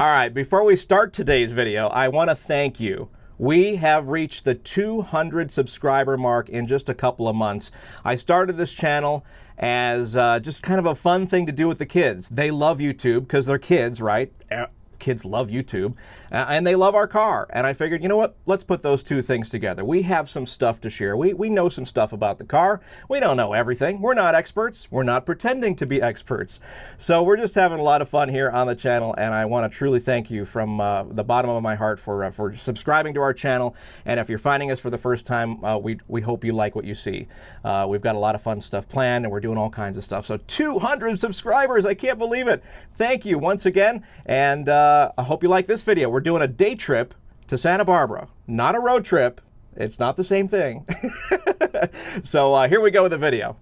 All right, before we start today's video, I want to thank you. We have reached the 200 subscriber mark in just a couple of months. I started this channel as just kind of a fun thing to do with the kids. They love YouTube because they're kids, right? Kids love YouTube, and they love our car. And I figured, you know what? Let's put those two things together. We have some stuff to share. We know some stuff about the car. We don't know everything. We're not experts. We're not pretending to be experts. So we're just having a lot of fun here on the channel, and I want to truly thank you from the bottom of my heart for subscribing to our channel. And if you're finding us for the first time, we hope you like what you see. We've got a lot of fun stuff planned, and we're doing all kinds of stuff. So 200 subscribers. I can't believe it. Thank you once again. And I hope you like this video. We're doing a day trip to Santa Barbara, not a road trip. It's not the same thing. So here we go with the video.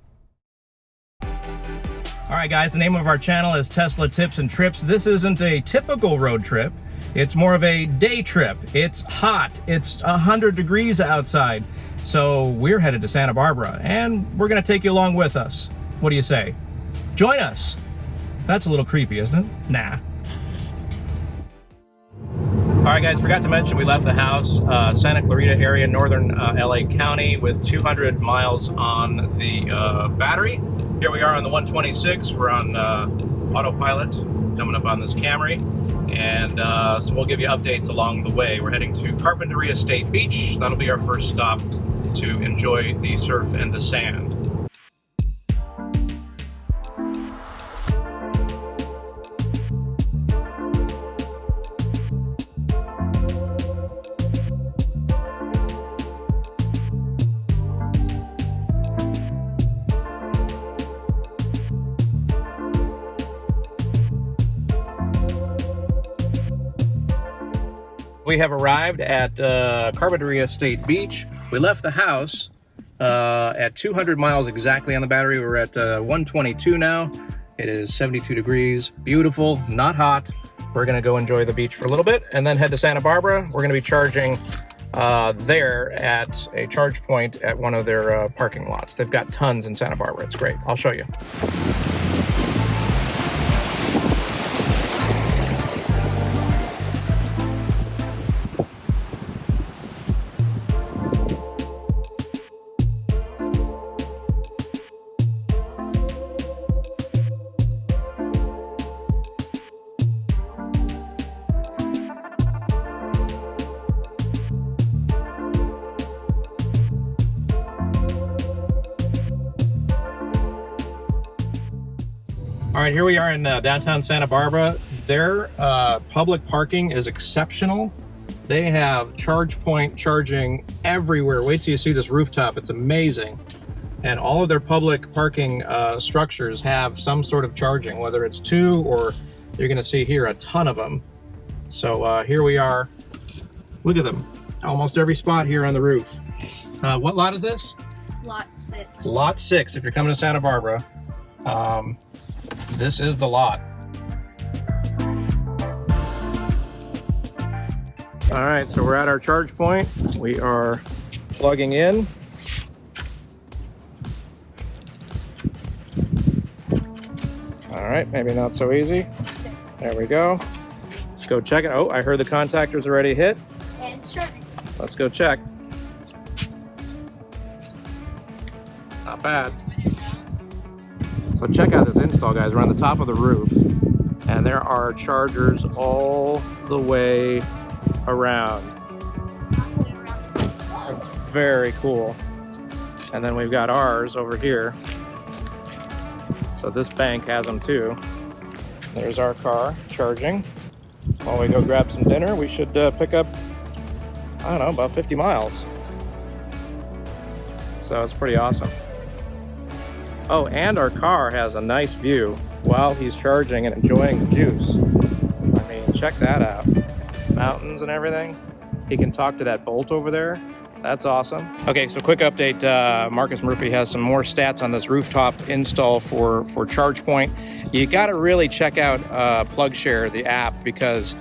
All right, guys, the name of our channel is Tesla Tips and Trips. This isn't a typical road trip. It's more of a day trip. It's hot. It's 100 degrees outside. So we're headed to Santa Barbara, and we're going to take you along with us. What do you say? Join us. That's a little creepy, isn't it? Nah. All right, guys, forgot to mention we left the house, Santa Clarita area, northern LA County, with 200 miles on the battery. Here we are on the 126. We're on autopilot, coming up on this Camry. And so we'll give you updates along the way. We're heading to Carpinteria State Beach. That'll be our first stop to enjoy the surf and the sand. We have arrived at Carpinteria State Beach. We left the house at 200 miles exactly on the battery. We're at 122 now. It is 72 degrees, beautiful, not hot. We're gonna go enjoy the beach for a little bit and then head to Santa Barbara. We're gonna be charging there at a charge point at one of their parking lots. They've got tons in Santa Barbara. It's great. I'll show you. All right, here we are in downtown Santa Barbara. Their public parking is exceptional. They have Chargepoint charging everywhere. Wait till you see this rooftop, it's amazing. And all of their public parking structures have some sort of charging, whether it's two or you're gonna see here a ton of them. So here we are. Look at them. Almost every spot here on the roof. What lot is this? Lot 6. Lot 6, if you're coming to Santa Barbara. This is the lot. All right, so we're at our charge point. We are plugging in. All right, maybe not so easy. There we go. Let's go check it. Oh, I heard the contactor's already hit. And charging. Let's go check. Not bad. So check out this install, guys. We're on the top of the roof, and there are chargers all the way around. It's very cool. And then we've got ours over here. So this bank has them too. There's our car charging. While we go grab some dinner, we should pick up, I don't know, about 50 miles. So it's pretty awesome. Oh, and our car has a nice view while he's charging and enjoying the juice. I mean, check that out. Mountains and everything. He can talk to that bolt over there. That's awesome. Okay, so quick update. Marcus Murphy has some more stats on this rooftop install for Chargepoint. You gotta really check out PlugShare, the app, because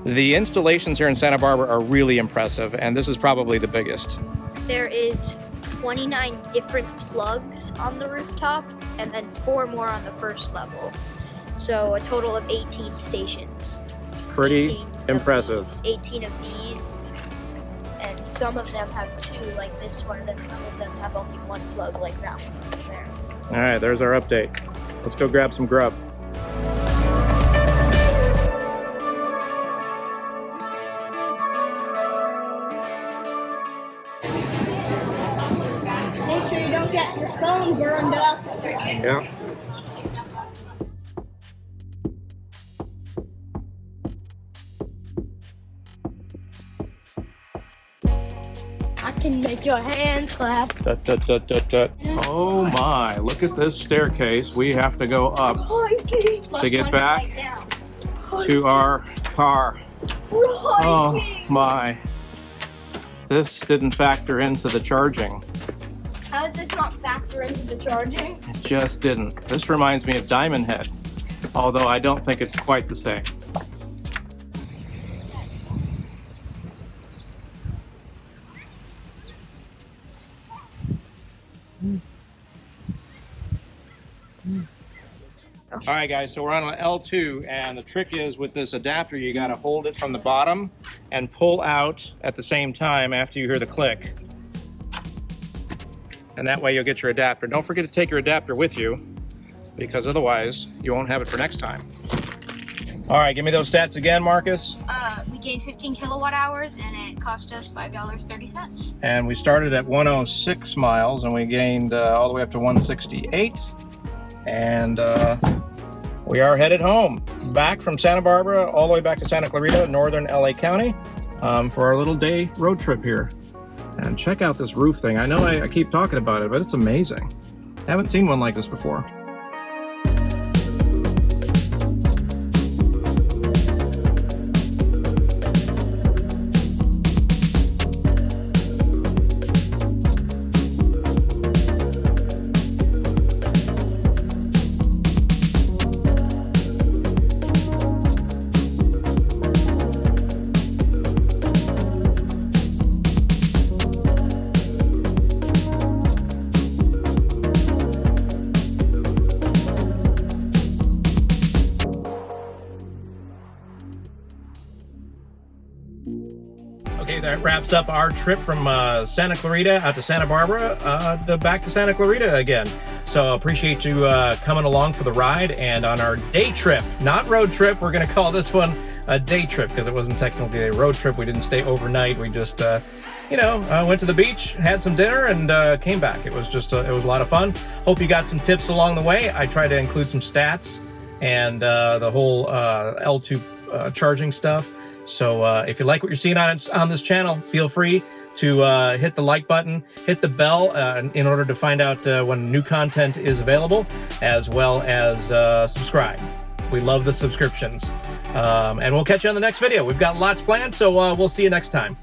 the installations here in Santa Barbara are really impressive, and this is probably the biggest. There is 29 different plugs on the rooftop, and then 4 more on the first level. So a total of 18 stations. Pretty 18 of impressive. these, 18 of these, and some of them have 2 like this one, and some of them have only 1 plug like that one over there. All right, there's our update. Let's go grab some grub. Make sure you don't get your phone burned up. Yeah. I can make your hands clap. Dut, dut, dut, dut, dut. Oh my, look at this staircase. We have to go up to get back to our car. Oh my. This didn't factor into the charging. How did this not factor into the charging? It just didn't. This reminds me of Diamond Head, although I don't think it's quite the same. All right, guys, so we're on an L2, and the trick is with this adapter, you got to hold it from the bottom and pull out at the same time after you hear the click. And that way you'll get your adapter. Don't forget to take your adapter with you, because otherwise you won't have it for next time. All right, give me those stats again, Marcus. We gained 15 kilowatt hours, and it cost us $5.30. And we started at 106 miles, and we gained all the way up to 168. And we are headed home, back from Santa Barbara, all the way back to Santa Clarita, northern LA County, for our little day road trip here. And check out this roof thing. I know I keep talking about it, but it's amazing. Haven't seen one like this before. Okay, that wraps up our trip from Santa Clarita out to Santa Barbara, back to Santa Clarita again. So appreciate you coming along for the ride, and on our day trip, not road trip, we're gonna call this one a day trip because it wasn't technically a road trip. We didn't stay overnight. We just, went to the beach, had some dinner, and came back. It was just, it was a lot of fun. Hope you got some tips along the way. I tried to include some stats and the whole L2 charging stuff. So if you like what you're seeing on this channel, feel free to hit the like button, hit the bell in order to find out when new content is available, as well as subscribe. We love the subscriptions. And we'll catch you on the next video. We've got lots planned, so we'll see you next time.